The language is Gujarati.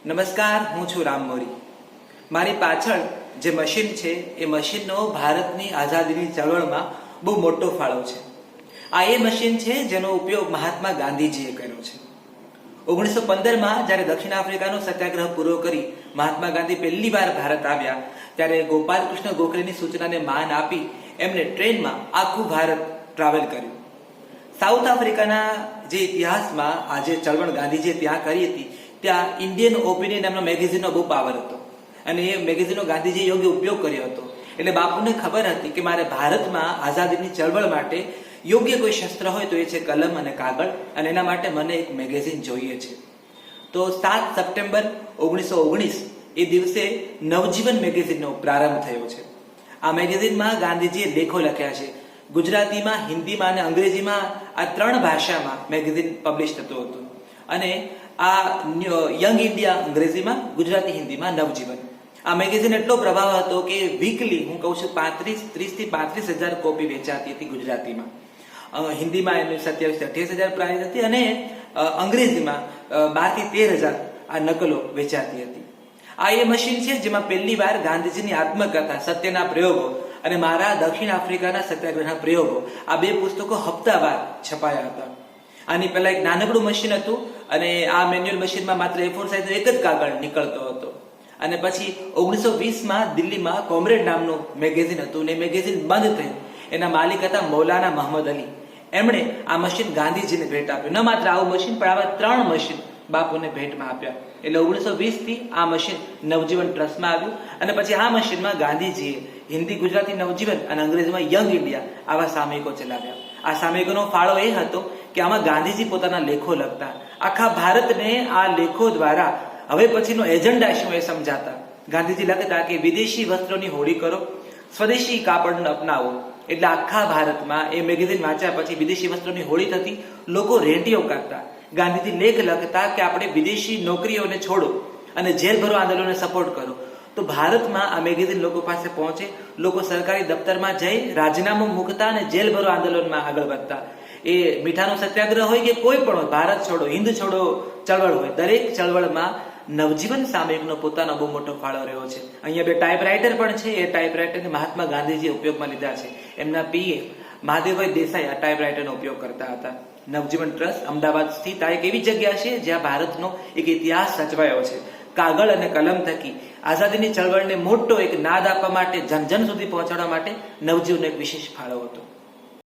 નમસ્કાર, હું છું રામ મોરી. મારી પાછળ જે મશીન છે એ મશીનનો ભારતની આઝાદીની ચળવળમાં બહુ મોટો ફાળો છે. આ એ મશીન છે જેનો ઉપયોગ મહાત્મા ગાંધીજીએ કર્યો છે. 1915માં જ્યારે દક્ષિણ આફ્રિકાનો સત્યાગ્રહ પૂરો કરી મહાત્મા ગાંધી પહેલી વાર ભારત આવ્યા ત્યારે ગોપાલ કૃષ્ણ ગોખલેની સૂચનાને માન આપી એમણે ટ્રેનમાં આખું ભારત ટ્રાવેલ કર્યું. સાઉથ આફ્રિકાના જે ઇતિહાસમાં આજે ચળવળ ગાંધીજીએ ત્યાં કરી હતી ત્યાં ઇન્ડિયન ઓપિનિયન નામનો મેગેઝિનનો બહુ પાવર હતો અને એ મેગેઝિનનો ગાંધીજીએ યોગ્ય ઉપયોગ કર્યો હતો. એટલે બાપુને ખબર હતી કે મારે ભારતમાં આઝાદીની ચળવળ માટે યોગ્ય કોઈ શસ્ત્ર હોય તો એ છે કલમ અને કાગળ, અને એના માટે મને એક મેગેઝિન જોઈએ છે. તો 7 સપ્ટેમ્બર 1919 એ દિવસે નવજીવન મેગેઝિનનો પ્રારંભ થયો છે. આ મેગેઝિનમાં ગાંધીજીએ લેખો લખ્યા છે. ગુજરાતીમાં, હિન્દીમાં અને અંગ્રેજીમાં આ 3 ભાષામાં મેગેઝિન પબ્લિશ થતું હતું. અને આ યંગ ઇન્ડિયા અંગ્રેજીમાં, ગુજરાતી હિન્દીમાં નવજીવન. આ મેગેઝિન એટલો પ્રભાવ હતો કે વીકલી હું કહું છું 30 થી 35,000 કોપી વેચાતી હતી ગુજરાતીમાં. હિન્દીમાં એની 27-28,000 પ્રાઇસ હતી અને અંગ્રેજીમાં 12 થી 13,000 આ નકલો વેચાતી હતી. આ એ મશીન છે જેમાં પહેલી વાર ગાંધીજીની આત્મકથા, સત્યના પ્રયોગો અને મારા દક્ષિણ આફ્રિકાના સત્યાગ્રહના પ્રયોગો, આ 2 પુસ્તકો હપ્તાવાર છપાયા હતા. આની પહેલા એક નાનકડું મશીન હતું અને આ મેન્યુઅલ મશીનમાં માત્ર A4 સાઇઝનો એક જ કાગળ નીકળતો હતો. અને પછી 1920માં દિલ્હીમાં કોમરેડ નામનું મેગેઝિન હતું અને મેગેઝિન બંધ થયું. એના માલિક હતા મૌલાના મહમદ અલી. એમણે આ મશીન ગાંધીજીને ભેટ આપ્યું. ન માત્ર આવું મશીન પણ આવા 3 મશીન બાપુને ભેટમાં આપ્યા. એટલે 1920 થી આ મશીન નવજીવન ટ્રસ્ટમાં આવ્યું અને પછી આ મશીનમાં ગાંધીજીએ હિન્દી, ગુજરાતી નવજીવન અને અંગ્રેજીમાં યંગ ઇન્ડિયા આવા સામયિકો ચલાવ્યા. આ સામયિકોનો ફાળો એ હતો કે આમાં ગાંધીજી પોતાના લેખો લખતા. આખા ભારતને આ લેખો દ્વારા હવે પછીનો એજન્ડા શું એ સમજાતા. ગાંધીજી લખતા કે વિદેશી વસ્ત્રોની હોળી કરો, સ્વદેશી કાપડને અપનાવો. એટલે આખા ભારતમાં એ મેગેઝિન વાંચ્યા પછી વિદેશી વસ્ત્રોની હોળી થતી, લોકો રેડિયો કરતા. ગાંધીજી લેખ લખતા કે આપણે વિદેશી નોકરીઓને છોડો અને જેલ ભરો આંદોલનને સપોર્ટ કરો. તો ભારતમાં આ મેગેઝિન લોકો પાસે પહોંચે, લોકો સરકારી દફતરમાં જઈ રાજીનામું મૂકતા અને જેલ ભરો આંદોલનમાં આગળ વધતા. એ મીઠાનો સત્યાગ્રહ હોય કે કોઈ પણ હોય, ભારત છોડો, હિન્દ છોડો ચળવળ હોય, દરેક ચળવળમાં નવજીવન સામયિકનો પોતાનો બહુ મોટો ફાળો રહ્યો છે. અહીંયા 2 ટાઈપરાઇટર પણ છે. એ ટાઈપરાઇટરને મહાત્મા ગાંધીજીએ ઉપયોગમાં લીધા છે. એમના પીએ મહાદેવભાઈ દેસાઈ આ ટાઈપરાઇટરનો ઉપયોગ કરતા હતા. નવજીવન ટ્રસ્ટ અમદાવાદ સ્થિત આ એક એવી જગ્યા છે જ્યાં ભારતનો એક ઇતિહાસ સચવાયો છે. કાગળ અને કલમ થકી આઝાદીની ચળવળને મોટો એક નાદ આપવા માટે, જન જન સુધી પહોંચાડવા માટે નવજીવનનો એક વિશેષ ફાળો હતો.